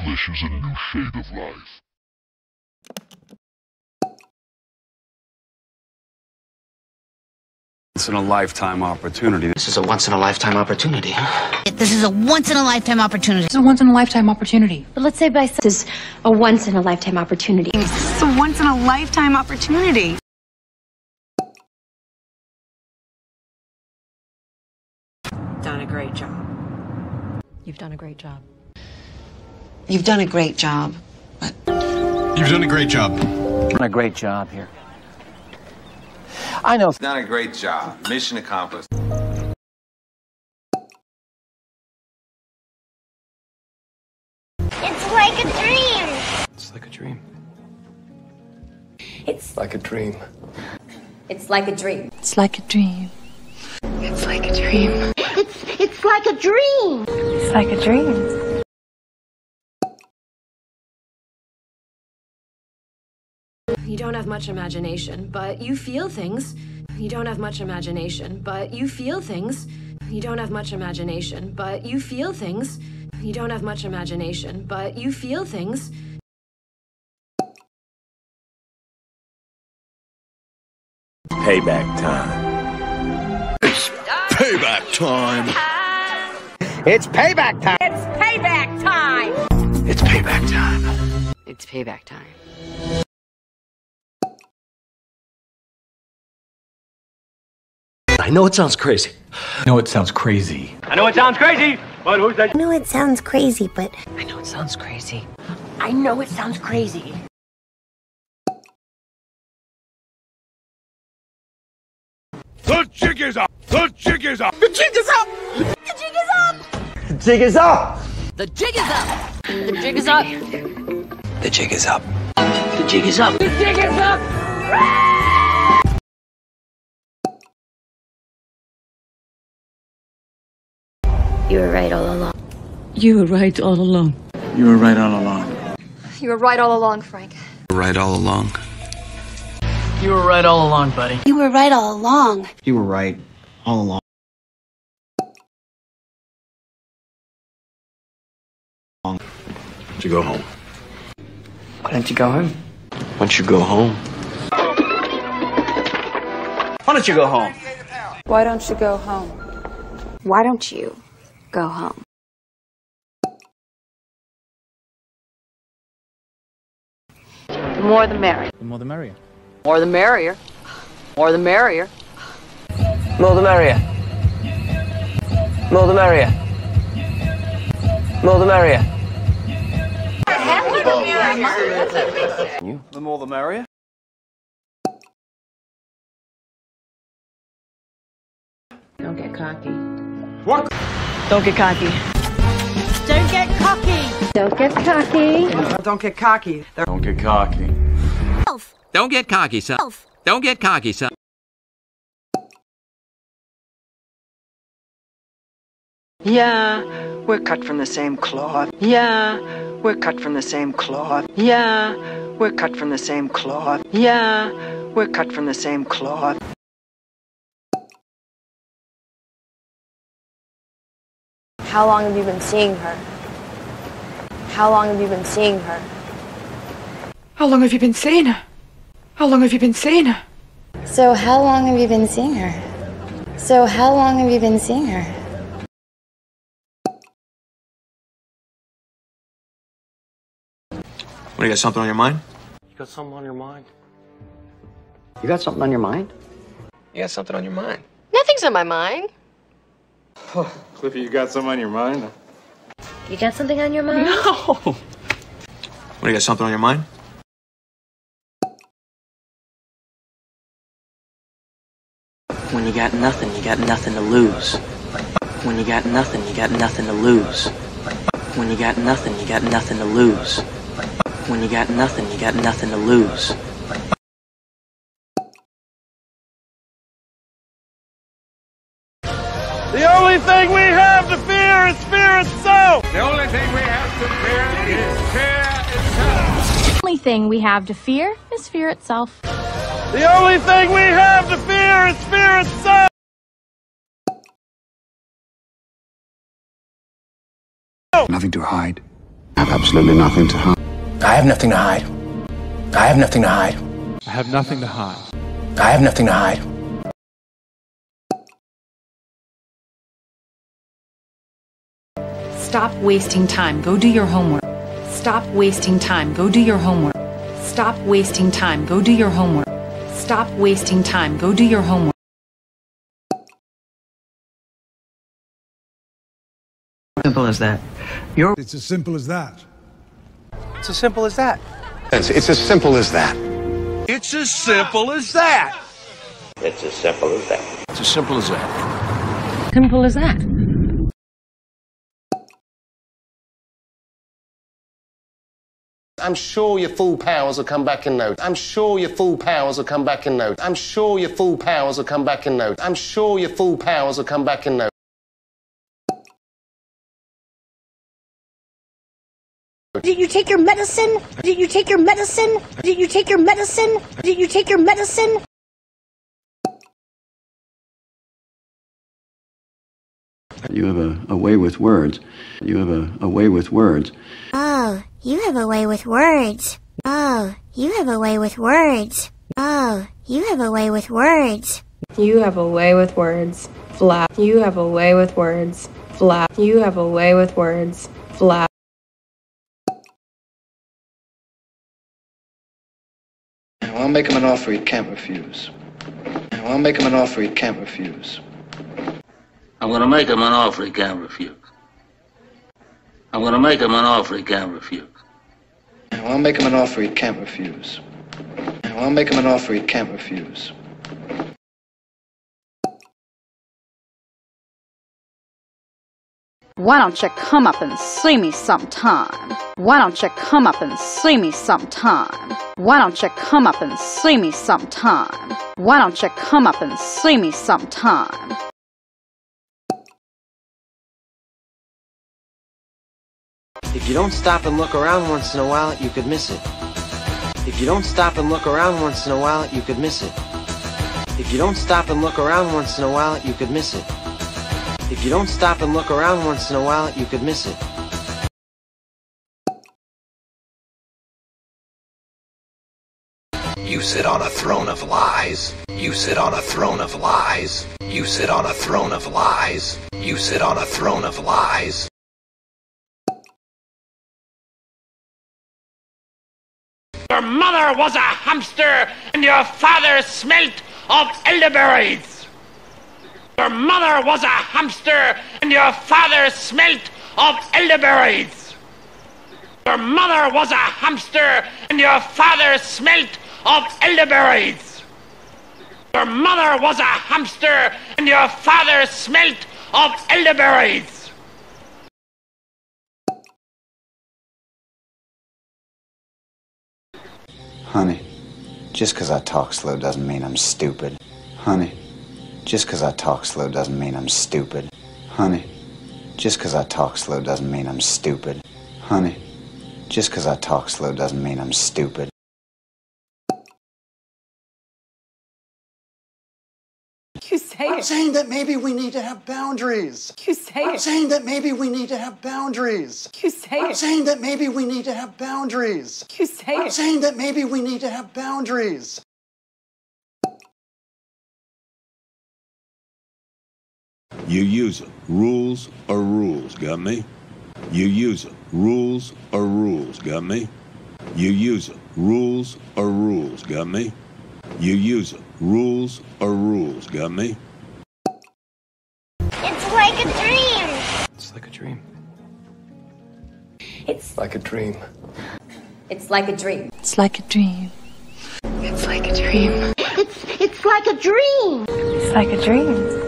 English is a new shade of life. Once in a lifetime opportunity. This is a once in a lifetime opportunity, huh? This is a once in a lifetime opportunity. It's a once in a lifetime opportunity. But let's say this is a once in a lifetime opportunity. This is a once in a lifetime opportunity. Done a great job. You've done a great job. You've done a great job. But You've done a great job. Done a great job here. I know. Done a great job. Mission accomplished. It's like a dream. It's like a dream. It's like a dream. It's like a dream. It's like a dream. It's like a dream. It's like a dream. It's like a dream. You don't have much imagination, but you feel things. You don't have much imagination, but you feel things. You don't have much imagination, but you feel things. You don't have much imagination, but you feel things. Payback time. It's payback time. It's payback time. It's payback time. It's payback time. It's payback time. I know it sounds crazy. I know it sounds crazy. I know it sounds crazy, but who said? I know it sounds crazy, but I know it sounds crazy. I know it sounds crazy. The jig is up. The jig is up. The jig is up. The jig is up. The jig is up. The jig is up. The jig is up. The jig is up. The jig is up. The jig is up. You were right all along. You were right all along. You were right all along. You were right all along, Frank. Right all along. You were right all along, buddy. You were right all along. You were right all along. Why don't you go home? Why don't you go home? Why don't you go home? Why don't you go home? Why don't you go home? Why don't you go home? The more the merrier. The more the merrier. More the merrier. More the merrier. More the merrier. More the merrier. More the merrier. The more the merrier. Don't get cocky. What? Don't get cocky. don't get cocky. Don't get cocky. Don't get cocky. Don't get cocky. Don't get cocky, son. Don't get cocky, son. Yeah, we're cut from the same cloth. Yeah, we're cut from the same cloth. Yeah, we're cut from the same cloth. Yeah, we're cut from the same cloth. How long have you been seeing her? How long have you been seeing her? How long have you been seeing her? How long have you been seeing her? So how long have you been seeing her? So how long have you been seeing her? What, you got something on your mind? You got something on your mind? You got something on your mind? You got something on your mind? Nothing's on my mind. Cliffy, you got something on your mind? You got something on your mind? No! What, you got something on your mind? When you got nothing to lose. When you got nothing, you got nothing to lose. When you got nothing, you got nothing to lose. When you got nothing, you got nothing to lose. The only thing we have to fear is fear itself! The only thing we have to fear is fear itself. The only thing we have to fear is fear itself. The only thing we have to fear is fear itself! Nothing to hide. I have absolutely nothing to hide. I have nothing to hide. I have nothing to hide. I have nothing to hide. I have nothing to hide. Stop wasting time. Go do your homework. Stop wasting time. Go do your homework. Stop wasting time. Go do your homework. Stop wasting time. Go do your homework. Simple as that. It's as simple as that. It's as simple as that. It's as simple as that. It's as simple as that. It's as simple as that. It's as simple as that. Simple as that. I'm sure your full powers will come back in no time. I'm sure your full powers will come back in no time. I'm sure your full powers will come back in no time. I'm sure your full powers will come back in no time. Did you take your medicine? Did you take your medicine? Did you take your medicine? Did you take your medicine? You have a way with words. You have a way with words. Oh, you have a way with words. Oh, you have a way with words. Oh, you have a way with words. You have a way with words. Flap. You have a way with words. Flap. You have a way with words. Flap. I'll make him an offer he can't refuse. I'll make him an offer he can't refuse. I'm going to make him an offer he can't refuse. I'm going to make him an offer he can't refuse. I'll make him an offer he can't refuse. I'll make him an offer he can't refuse. Why don't you come up and see me sometime? Why don't you come up and see me sometime? Why don't you come up and see me sometime? Why don't you come up and see me sometime? If you don't stop and look around once in a while, you could miss it. If you don't stop and look around once in a while, you could miss it. If you don't stop and look around once in a while, you could miss it. If you don't stop and look around once in a while, you could miss it. You sit on a throne of lies. You sit on a throne of lies. You sit on a throne of lies. You sit on a throne of lies. Your mother was a hamster and your father smelt of elderberries. Your mother was a hamster and your father smelt of elderberries. Your mother was a hamster and your father smelt of elderberries. Your mother was a hamster and your father smelt of elderberries. Honey, just 'cause I talk slow doesn't mean I'm stupid. Honey, just 'cause I talk slow doesn't mean I'm stupid. Honey, just 'cause I talk slow doesn't mean I'm stupid. Honey, just 'cause I talk slow doesn't mean I'm stupid. You say I'm saying that maybe we need to have boundaries. You say I'm saying that maybe we need to have boundaries. You say I'm saying that maybe we need to have boundaries. You say I'm saying that maybe we need to have boundaries. You use them. Rules are rules, got me? You use them. Rules are rules, got me? You use them. Rules are rules, got me? You use them. Rules are rules, got me? It's like a dream. It's like a dream. It's like a dream. It's like a dream. It's like a dream. It's like a dream. It's like a dream. It's like a dream.